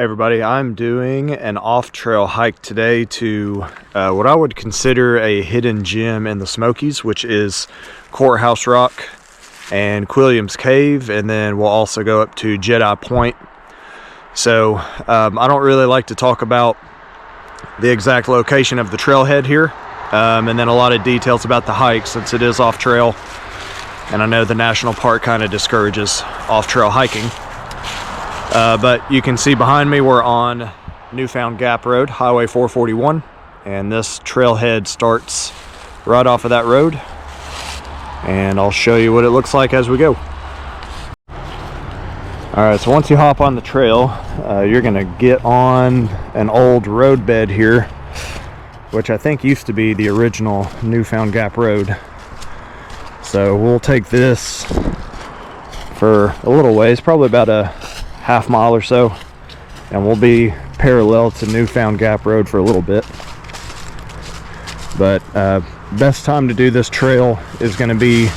Hey everybody, I'm doing an off-trail hike today to what I would consider a hidden gem in the Smokies, which is Courthouse Rock and Quilliams Cave, and then we'll also go up to Jedi Point. So I don't really like to talk about the exact location of the trailhead here, and then a lot of details about the hike since it is off-trail, and I know the national park kind of discourages off-trail hiking. But you can see behind me we're on Newfound Gap Rd, Highway 441, and this trailhead starts right off of that road, and I'll show you what it looks like as we go. Alright, so once you hop on the trail, you're going to get on an old road bed here, which I think used to be the original Newfound Gap Rd. So we'll take this for a little ways, probably about a half mile or so, and we'll be parallel to Newfound Gap Rd for a little bit. But best time to do this trail is going to be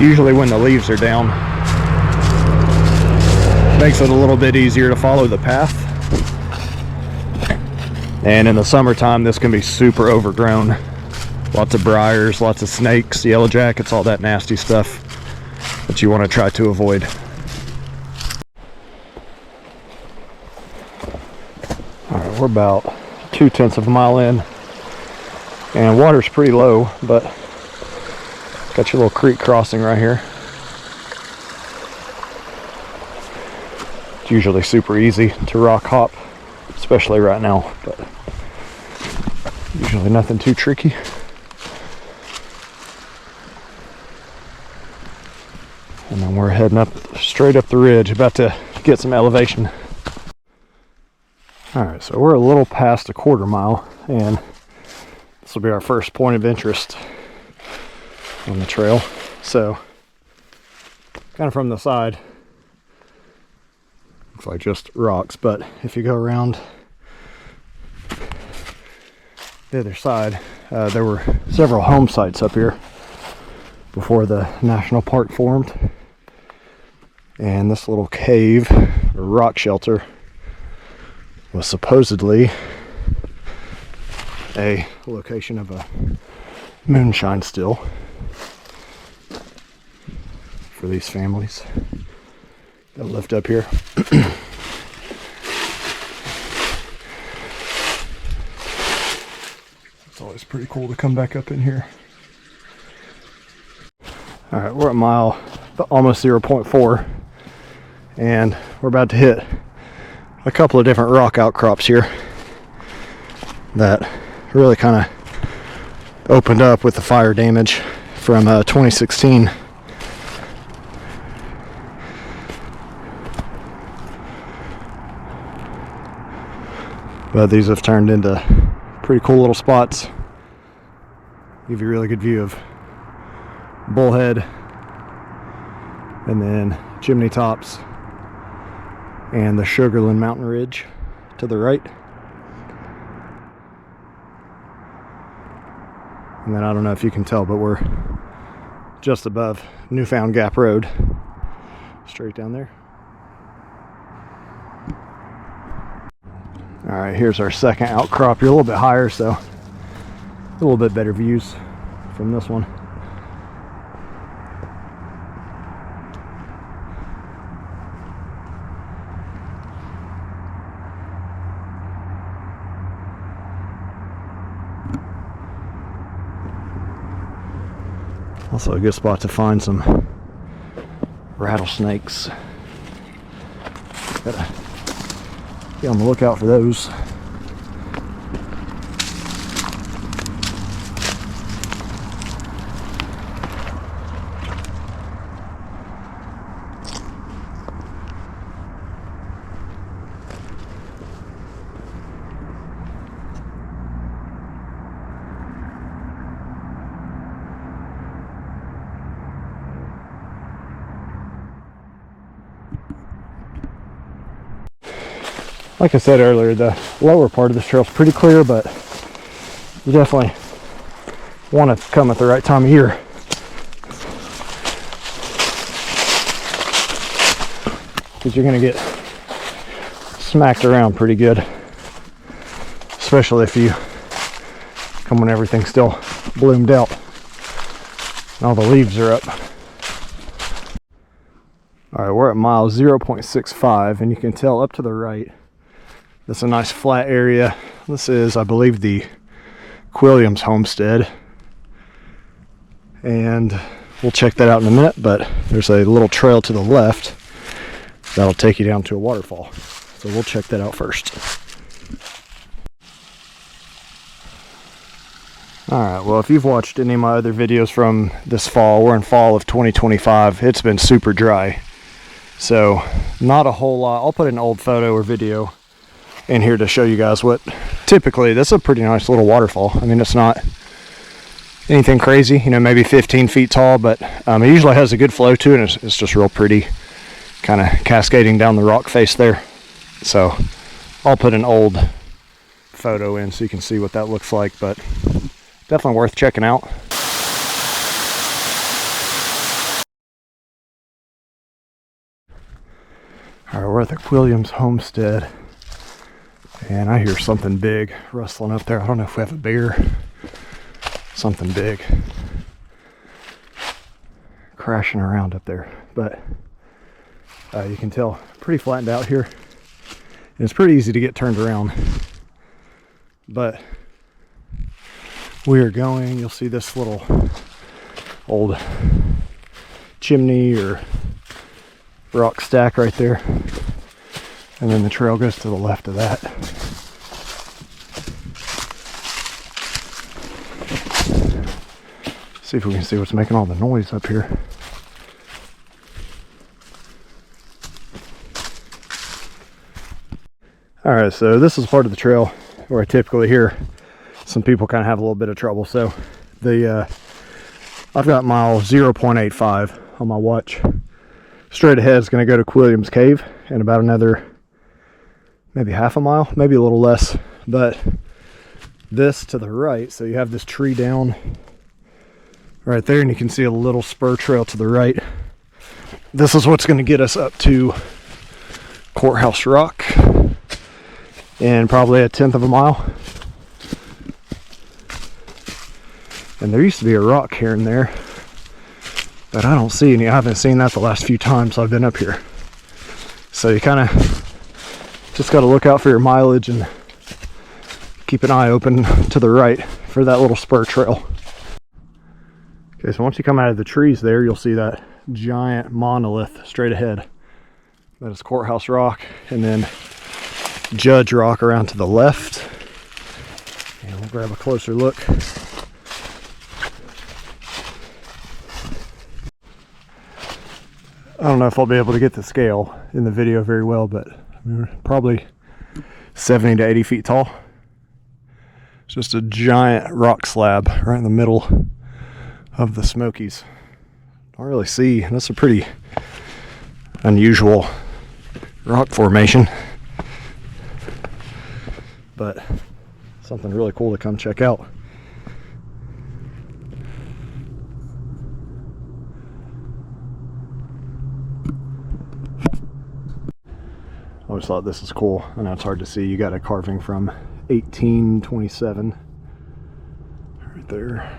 usually when the leaves are down. Makes it a little bit easier to follow the path, and in the summertime this can be super overgrown. Lots of briars, lots of snakes, yellow jackets, all that nasty stuff that you want to try to avoid. Alright, we're about 2/10 of a mile in, and water's pretty low, but got your little creek crossing right here. It's usually super easy to rock hop, especially right now, but usually nothing too tricky. And then we're heading up straight up the ridge, about to get some elevation. Alright, so we're a little past a quarter mile, and this will be our first point of interest on the trail. So, kind of from the side, looks like just rocks, but if you go around the other side, there were several home sites up here before the national park formed, and this little cave or rock shelter was supposedly a location of a moonshine still for these families that lived up here. It's always pretty cool to come back up in here. Alright, we're at mile almost 0.4, and we're about to hit a couple of different rock outcrops here that really kind of opened up with the fire damage from 2016. But these have turned into pretty cool little spots. Give you a really good view of Bullhead, and then Chimney Tops, and the Sugarland Mountain Ridge to the right. And then I don't know if you can tell, but we're just above Newfound Gap Rd, straight down there. Alright, here's our second outcrop. You're a little bit higher, so a little bit better views from this one. Also a good spot to find some rattlesnakes. Gotta be on the lookout for those. Like I said earlier, the lower part of this trail is pretty clear, but you definitely want to come at the right time of year. Because you're going to get smacked around pretty good, especially if you come when everything's still bloomed out and all the leaves are up. All right, we're at mile 0.65, and you can tell up to the right, that's a nice flat area. This is, I believe, the Quilliams homestead, and we'll check that out in a minute, but there's a little trail to the left that'll take you down to a waterfall. So we'll check that out first. Alright, well, if you've watched any of my other videos from this fall, we're in fall of 2025, it's been super dry. So, not a whole lot. I'll put an old photo or video in here to show you guys what typically, this is a pretty nice little waterfall. I mean, it's not anything crazy, you know, maybe 15 feet tall, but it usually has a good flow to it, and it's just real pretty, kind of cascading down the rock face there. So I'll put an old photo in so you can see what that looks like, but definitely worth checking out. All right, we're at the Quilliams homestead, and I hear something big rustling up there. I don't know if we have a bear. Something big crashing around up there, but you can tell pretty flattened out here, and it's pretty easy to get turned around. But we are going, you'll see this little old chimney or rock stack right there, and then the trail goes to the left of that. See if we can see what's making all the noise up here. Alright, so this is part of the trail where I typically hear some people kind of have a little bit of trouble. So I've got mile 0.85 on my watch. Straight ahead is going to go to Quilliams Cave, and about another maybe half a mile, maybe a little less. But this to the right, so you have this tree down right there, and you can see a little spur trail to the right. This is what's going to get us up to Courthouse Rock in probably a 1/10 of a mile. And there used to be a rock here and there, but I don't see any. I haven't seen that the last few times I've been up here. So you kind of just got to look out for your mileage and keep an eye open to the right for that little spur trail. Okay, so once you come out of the trees there, you'll see that giant monolith straight ahead. That is Courthouse Rock, and then Judge Rock around to the left. And we'll grab a closer look. I don't know if I'll be able to get the scale in the video very well, but probably 70 to 80 feet tall. It's just a giant rock slab right in the middle of the Smokies. Don't really see, that's a pretty unusual rock formation, but something really cool to come check out. I always thought this is cool. I know it's hard to see. You got a carving from 1827 right there.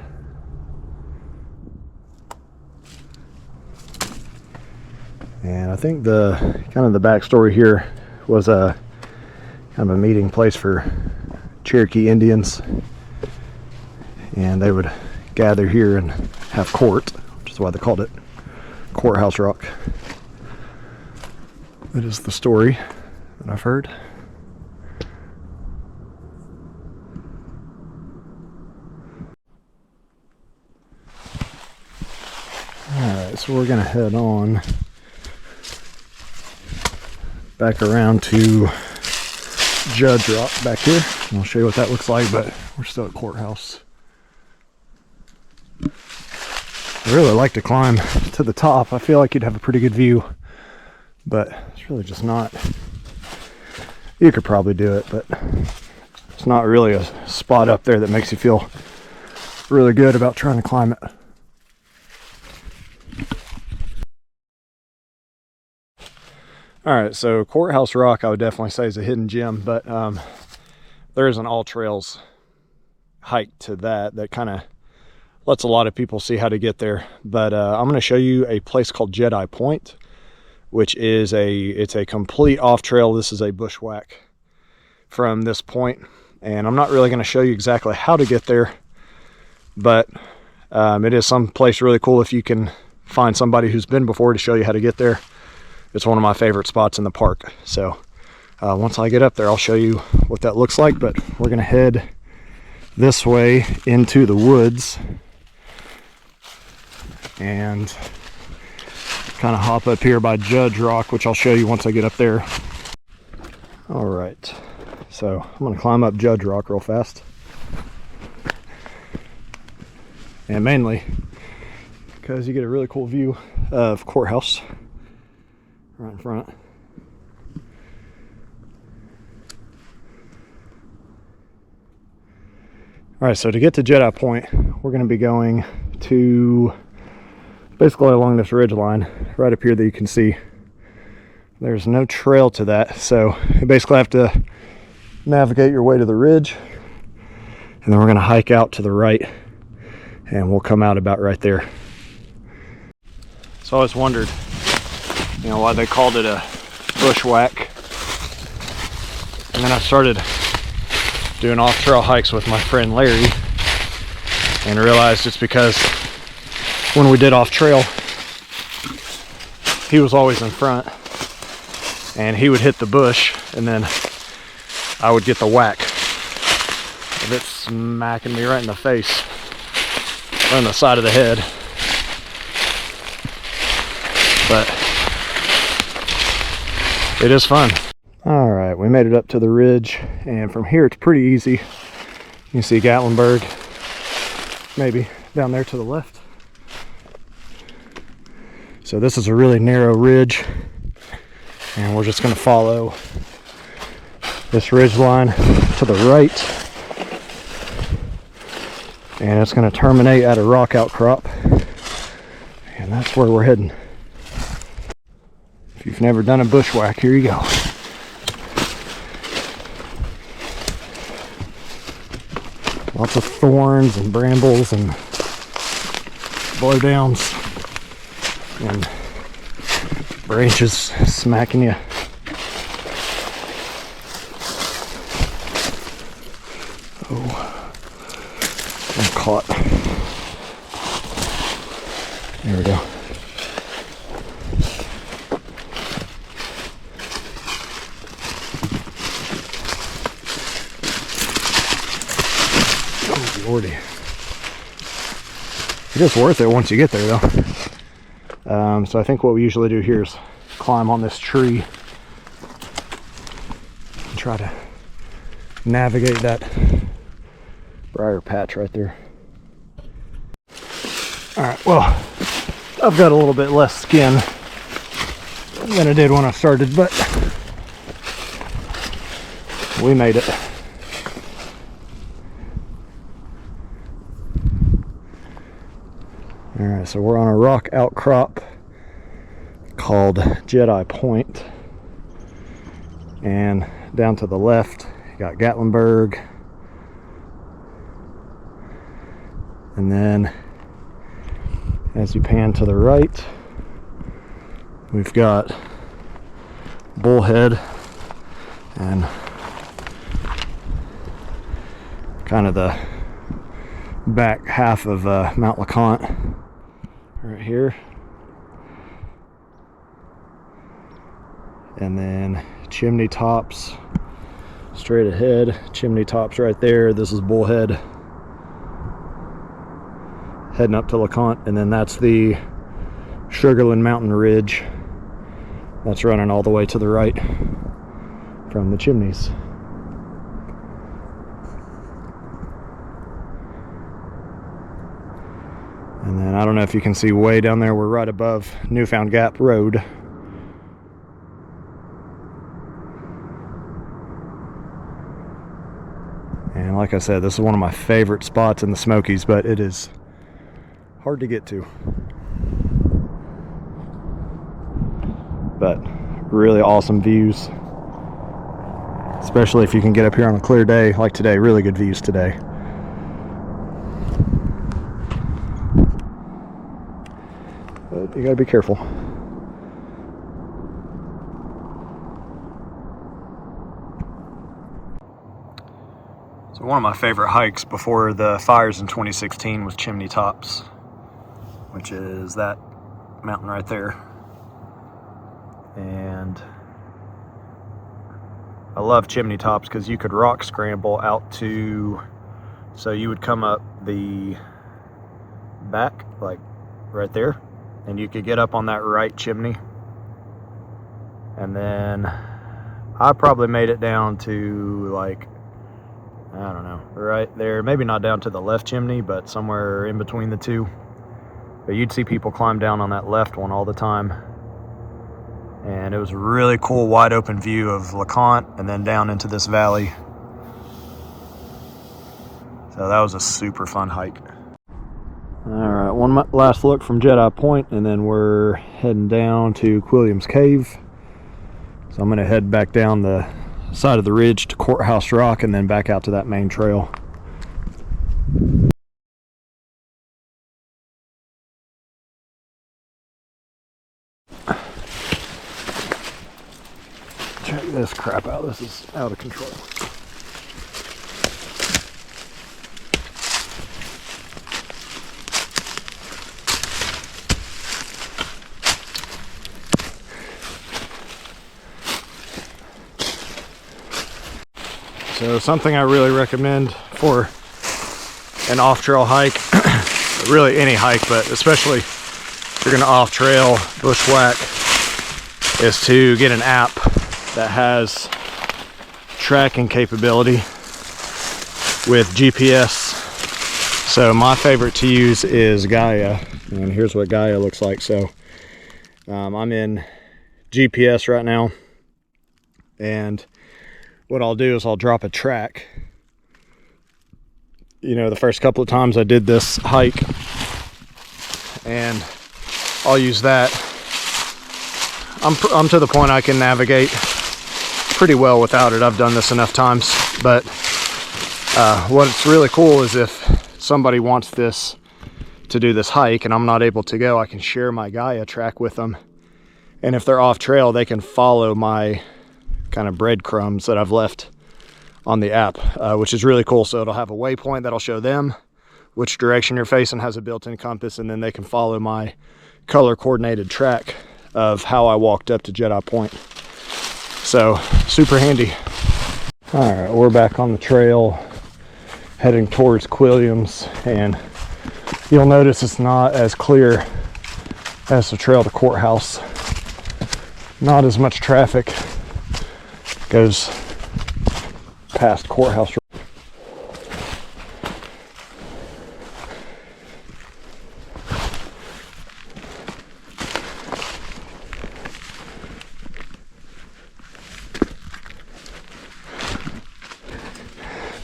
And I think the kind of the backstory here was a kind of a meeting place for Cherokee Indians, and they would gather here and have court, which is why they called it Courthouse Rock. That is the story that I've heard. Alright, so we're gonna head on back around to Judge Rock back here. I'll show you what that looks like, but we're still at Courthouse. I really like to climb to the top. I feel like you'd have a pretty good view, but it's really just not. You could probably do it, but it's not really a spot up there that makes you feel really good about trying to climb it. All right, so Courthouse Rock I would definitely say is a hidden gem, but there is an all trails hike to that kind of lets a lot of people see how to get there. But I'm going to show you a place called Jedi Point, which is it's a complete off trail. This is a bushwhack from this point, and I'm not really going to show you exactly how to get there, but it is some place really cool if you can find somebody who's been before to show you how to get there. It's one of my favorite spots in the park. So once I get up there, I'll show you what that looks like, but we're going to head this way into the woods and kind of hop up here by Judge Rock, which I'll show you once I get up there. All right, so I'm going to climb up Judge Rock real fast, and mainly because you get a really cool view of Courthouse right in front. All right, so to get to Jedi Point, we're going to be going to basically along this ridge line right up here that you can see. There's no trail to that, so you basically have to navigate your way to the ridge, and then we're going to hike out to the right, and we'll come out about right there. So I always wondered, you know, why they called it a bushwhack, and then I started doing off-trail hikes with my friend Larry and realized it's because when we did off-trail, he was always in front and he would hit the bush, and then I would get the whack of it smacking me right in the face, right on the side of the head. But it is fun. All right, we made it up to the ridge, and from here it's pretty easy. You can see Gatlinburg maybe down there to the left. So this is a really narrow ridge, and we're just going to follow this ridge line to the right, and it's going to terminate at a rock outcrop, and that's where we're heading. If you've never done a bushwhack, here you go. Lots of thorns and brambles and blowdowns and branches smacking you. Oh, I'm caught. There we go. Oh, Lordy. It is worth it once you get there, though. So I think what we usually do here is climb on this tree and try to navigate that briar patch right there. All right, well, I've got a little bit less skin than I did when I started, but we made it. All right, so we're on a rock outcrop called Jedi Point, and down to the left you got Gatlinburg, and then as you pan to the right we've got Bullhead and kind of the back half of Mount LeConte right here, and then Chimney Tops straight ahead. Chimney Tops right there. This is Bullhead heading up to LeConte, and then that's the Sugarland Mountain Ridge that's running all the way to the right from the Chimneys. And then I don't know if you can see way down there, we're right above Newfound Gap Rd. And like I said, this is one of my favorite spots in the Smokies, but it is hard to get to. But Really awesome views, especially if you can get up here on a clear day like today. Really good views today. But you gotta be careful. So one of my favorite hikes before the fires in 2016 was Chimney Tops, which is that mountain right there. And I love Chimney Tops because you could rock scramble out to, so you would come up the back, like right there, and you could get up on that right chimney. And then I probably made it down to, like, I don't know, right there, maybe not down to the left chimney, but somewhere in between the two. But you'd see people climb down on that left one all the time. And it was a really cool wide open view of LeConte and then down into this valley. So that was a super fun hike. All right, one last look from Jedi Point, and then we're heading down to Quilliams Cave. So I'm gonna head back down the side of the ridge to Courthouse Rock and then back out to that main trail. Check this crap out. This is out of control. So something I really recommend for an off-trail hike, really any hike, but especially if you're gonna off-trail bushwhack, is to get an app that has tracking capability with GPS. So my favorite to use is Gaia, and here's what Gaia looks like. So I'm in GPS right now, and what I'll do is I'll drop a track. You know, the first couple of times I did this hike, and I'll use that. I'm to the point I can navigate pretty well without it. I've done this enough times. But what's really cool is if somebody wants this to do this hike and I'm not able to go, I can share my Gaia track with them. And if they're off trail, they can follow my kind of breadcrumbs that I've left on the app, which is really cool. So it'll have a waypoint that'll show them which direction you're facing, has a built-in compass, and then they can follow my color coordinated track of how I walked up to Jedi Point. So super handy. All right, we're back on the trail heading towards Quilliams, and you'll notice it's not as clear as the trail to Courthouse. Not as much traffic goes past Courthouse.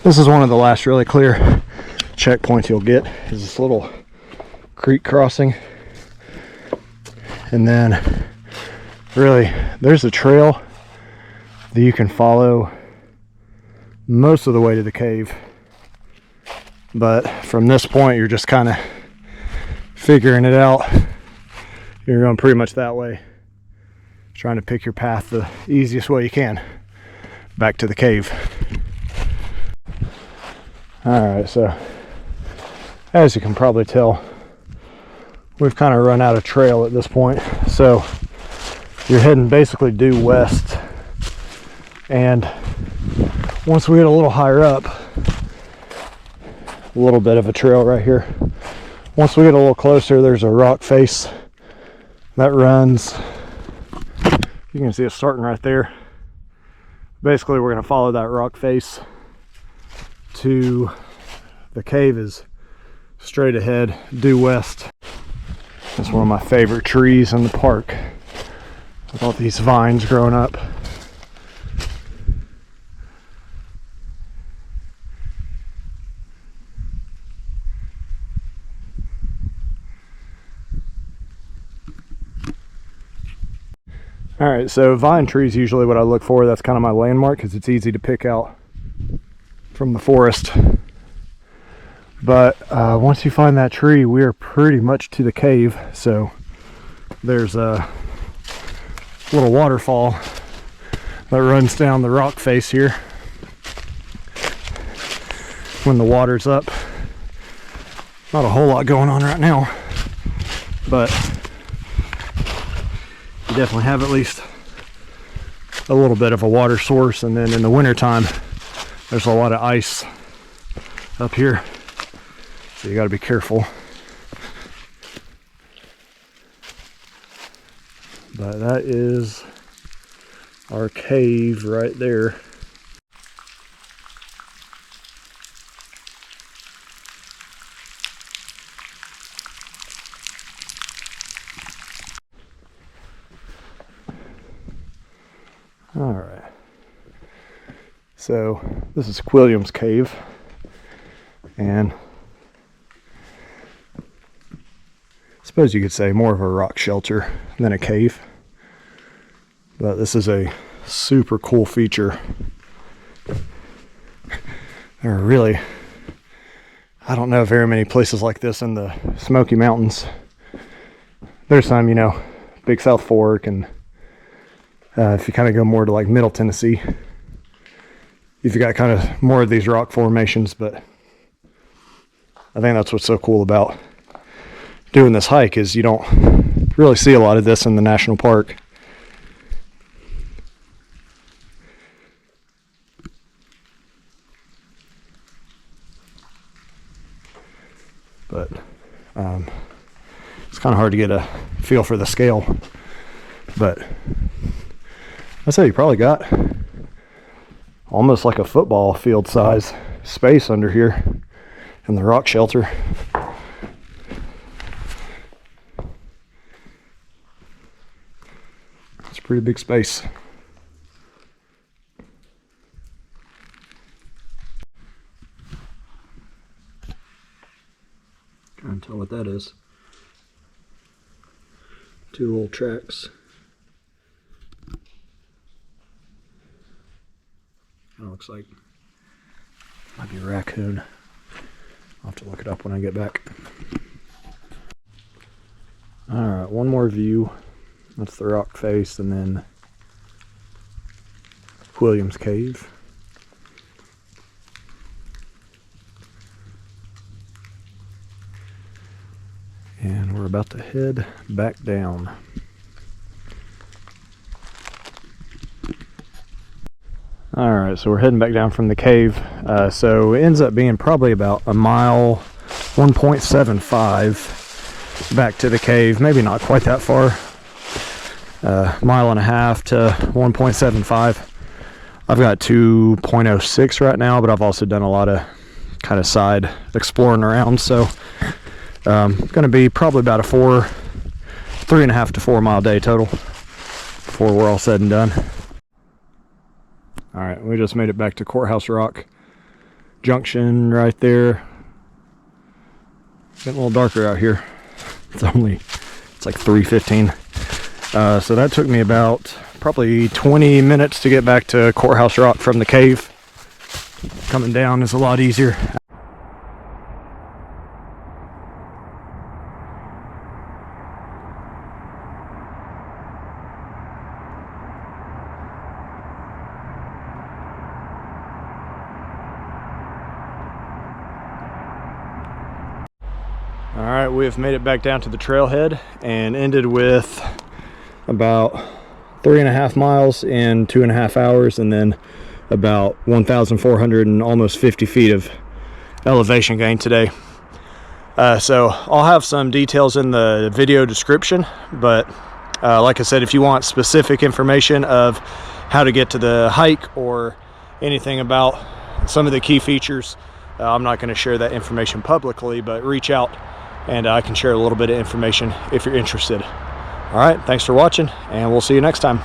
This is one of the last really clear checkpoints you'll get, is this little creek crossing. And then really there's a trail that you can follow most of the way to the cave, but from this point you're just kind of figuring it out. You're going pretty much that way, trying to pick your path the easiest way you can back to the cave. Alright, so as you can probably tell, we've kind of run out of trail at this point, so you're heading basically due west. And once we get a little higher up, a little bit of a trail right here. Once we get a little closer, there's a rock face that runs. You can see it starting right there. Basically, we're going to follow that rock face to the cave is straight ahead, due west. It's one of my favorite trees in the park with all these vines growing up. All right, so vine tree is usually what I look for. That's kind of my landmark because it's easy to pick out from the forest. But once you find that tree, we are pretty much to the cave. So there's a little waterfall that runs down the rock face here. When the water's up, not a whole lot going on right now, but you definitely have at least a little bit of a water source. And then in the wintertime, there's a lot of ice up here, so you got to be careful. But that is our cave right there. All right, so this is Quilliams Cave, and I suppose you could say more of a rock shelter than a cave, but this is a super cool feature. There are really, I don't know very many places like this in the Smoky Mountains. There's some, you know, Big South Fork, and if you kind of go more to like Middle Tennessee, you've got kind of more of these rock formations. But I think that's what's so cool about doing this hike is you don't really see a lot of this in the national park. But it's kind of hard to get a feel for the scale. But I'd say you probably got almost like a football field size space under here in the rock shelter. It's a pretty big space. Can't tell what that is. Two little tracks. That looks like might be a raccoon. I'll have to look it up when I get back. Alright, one more view. That's the rock face, and then Quilliams Cave. And we're about to head back down. Alright, so we're heading back down from the cave. So it ends up being probably about a mile, 1.75 back to the cave. Maybe not quite that far. Mile and a half to 1.75. I've got 2.06 right now, but I've also done a lot of kind of side exploring around. So going to be probably about a 3.5 to 4 mile day total before we're all said and done. All right, we just made it back to Courthouse Rock Junction right there. Getting a little darker out here. It's like 3:15. So that took me about probably 20 minutes to get back to Courthouse Rock from the cave. Coming down is a lot easier. Alright, we have made it back down to the trailhead and ended with about 3.5 miles in 2.5 hours, and then about 1,400 and almost 50 feet of elevation gain today. So I'll have some details in the video description, but like I said, if you want specific information of how to get to the hike or anything about some of the key features, I'm not going to share that information publicly, but reach out and I can share a little bit of information if you're interested. All right, thanks for watching, and we'll see you next time.